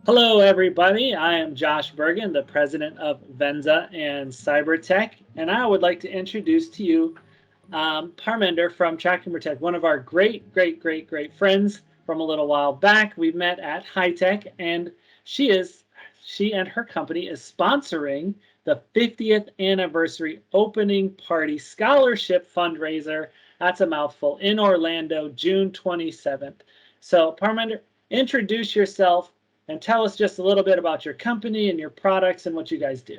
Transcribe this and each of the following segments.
Hello, everybody. I am Josh Bergen, the president of Venza and CyberTech, and I would like to introduce to you Parminder from TraknProtect, one of our great friends from a little while back. We met at HITEC, and she and her company is sponsoring the 50th anniversary opening party scholarship fundraiser. That's a mouthful, in Orlando, June 27th. So, Parminder, introduce yourself and tell us just a little bit about your company and your products and what you guys do.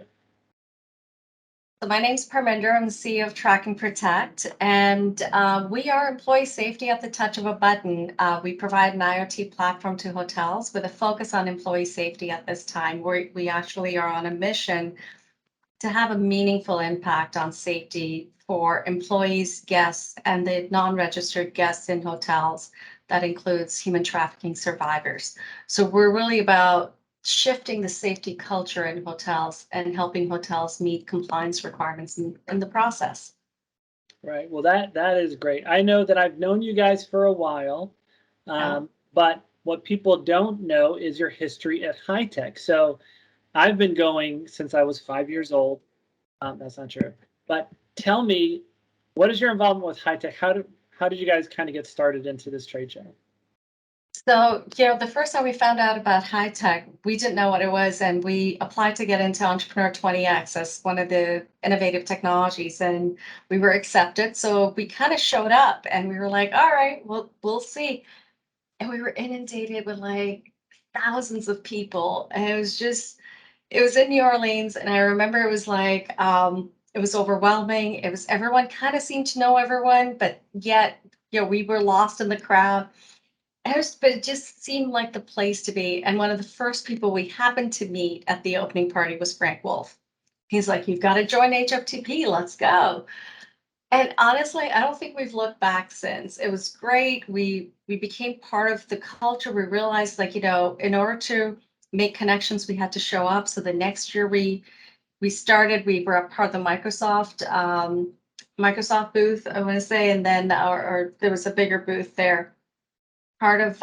So my name's Parminder. I'm the CEO of TraknProtect, and we are employee safety at the touch of a button. We provide an IoT platform to hotels with a focus on employee safety at this time. We actually are on a mission to have a meaningful impact on safety for employees, guests, and the non-registered guests in hotels. That includes human trafficking survivors. So we're really about shifting the safety culture in hotels and helping hotels meet compliance requirements in the process. Right. Well, that is great. I know that I've known you guys for a while, Yeah. but what people don't know is your history at HITEC. So I've been going since I was 5 years old. That's not true. But tell me, what is your involvement with HITEC? How did you guys kind of get started into this trade show? So, the first time we found out about HITEC, we didn't know what it was, and we applied to get into Entrepreneur 20X as one of the innovative technologies, and we were accepted. So we kind of showed up, and we were like, "All right, we'll see." And we were inundated with like thousands of people, and it was in New Orleans, and I remember it was like it was overwhelming. It was everyone kind of seemed to know everyone, but yet, we were lost in the crowd. But it just seemed like the place to be. And one of the first people we happened to meet at the opening party was Frank Wolf. He's like, "You've got to join HFTP. Let's go." And honestly, I don't think we've looked back since. It was great. We became part of the culture. We realized, like, in order to make connections, we had to show up. So the next year we were a part of the Microsoft booth, I want to say, and then or there was a bigger booth there, part of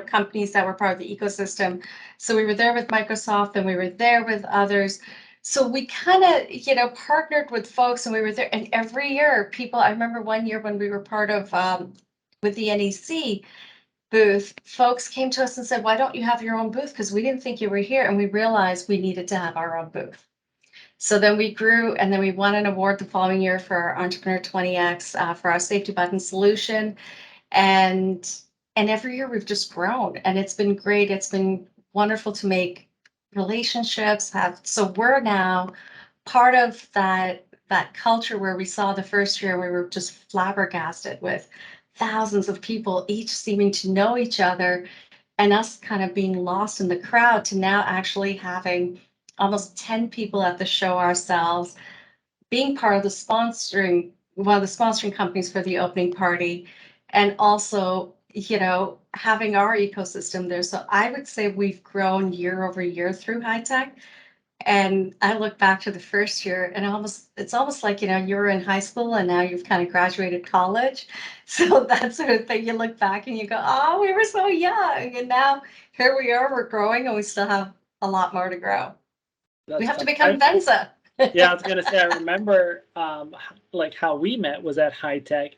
companies that were part of the ecosystem. So we were there with Microsoft, and we were there with others. So we kind of partnered with folks, and we were there. And every year, people. I remember one year when we were part of with the NEC booth, folks came to us and said, "Why don't you have your own booth? Because we didn't think you were here." And we realized we needed to have our own booth. So then we grew, and then we won an award the following year for our Entrepreneur 20X for our safety button solution. And every year we've just grown, and it's been great. It's been wonderful to make relationships have. So we're now part of that culture where we saw the first year, we were just flabbergasted with thousands of people each seeming to know each other, and us kind of being lost in the crowd, to now actually having almost 10 people at the show ourselves, being part of the sponsoring one of the sponsoring companies for the opening party, and also having our ecosystem there. So I would say we've grown year over year through HITEC. And I look back to the first year, and it's almost like you were in high school and now you've kind of graduated college. So that sort of thing, you look back and you go, "Oh, we were so young, and now here we are, we're growing, and we still have a lot more to grow. We That's have to fun. become Venza." Yeah, I was gonna say I remember like how we met was at HITEC.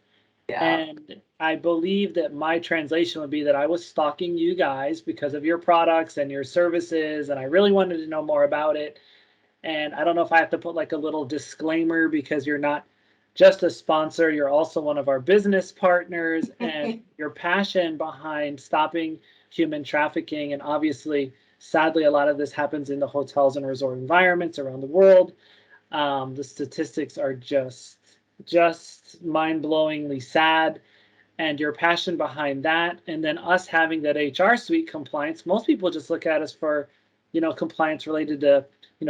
Yeah. And I believe that my translation would be that I was stalking you guys because of your products and your services, and I really wanted to know more about it. And I don't know if I have to put like a little disclaimer because you're not just a sponsor, you're also one of our business partners, and your passion behind stopping human trafficking. And obviously, sadly, a lot of this happens in the hotels and resort environments around the world. The statistics are just mind-blowingly sad, and your passion behind that, and then us having that HR suite compliance. Most people just look at us for compliance related to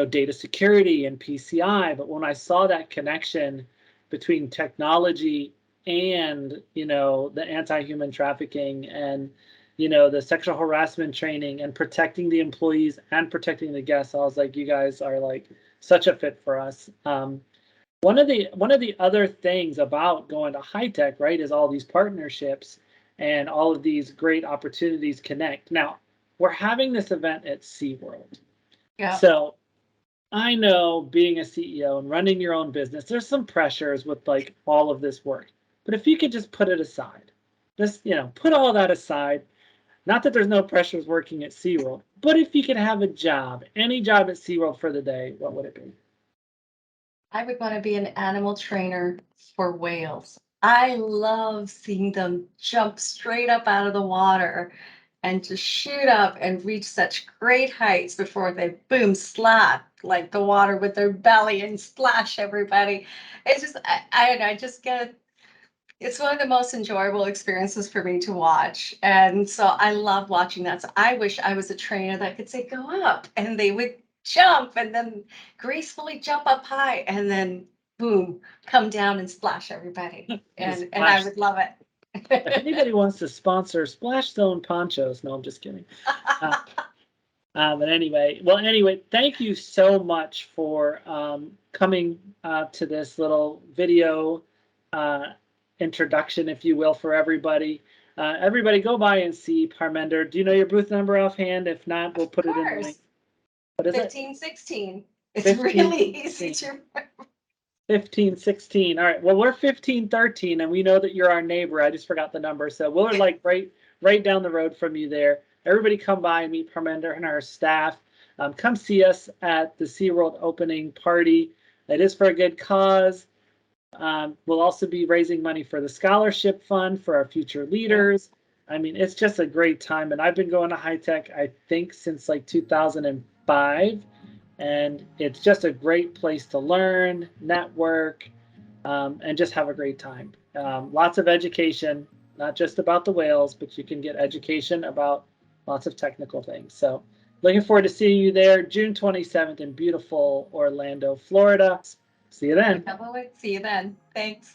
data security and PCI, but when I saw that connection between technology and the anti-human trafficking and the sexual harassment training and protecting the employees and protecting the guests, I was like, you guys are like such a fit for us. One of the other things about going to HITEC, right, is all these partnerships and all of these great opportunities connect. Now, we're having this event at SeaWorld. Yeah. So I know being a CEO and running your own business, there's some pressures with like all of this work. But if you could just put it aside, just, put all that aside, not that there's no pressures working at SeaWorld, but if you could have a job, any job at SeaWorld for the day, what would it be? I would want to be an animal trainer for whales. I love seeing them jump straight up out of the water and just shoot up and reach such great heights before they boom slap like the water with their belly and splash everybody. It's just I don't know, I just get it's one of the most enjoyable experiences for me to watch. And so I love watching that. So I wish I was a trainer that could say, go up, and they would jump and then gracefully jump up high and then boom, come down and splash everybody. The And I splash. would love If it. anybody wants to sponsor Splash Zone ponchos, no, I'm just kidding. Uh, but anyway, thank you so much for coming to this little video introduction, if you will, for everybody. Everybody go by and see Parmender. Do you know your booth number offhand? If not, we'll put Of it in the link. course. What is it? 1516. It's 15, really easy to remember. 1516. All right. Well, we're 1513, and we know that you're our neighbor. I just forgot the number. So we're like right down the road from you there. Everybody come by and meet Parmender and our staff. Come see us at the SeaWorld opening party. It is for a good cause. We'll also be raising money for the scholarship fund for our future leaders. I mean, it's just a great time. And I've been going to HITEC, I think, since like 2005. And it's just a great place to learn, network, and just have a great time. Lots of education, not just about the whales, but you can get education about lots of technical things. So looking forward to seeing you there June 27th in beautiful Orlando, Florida. See you then. See you then. Thanks.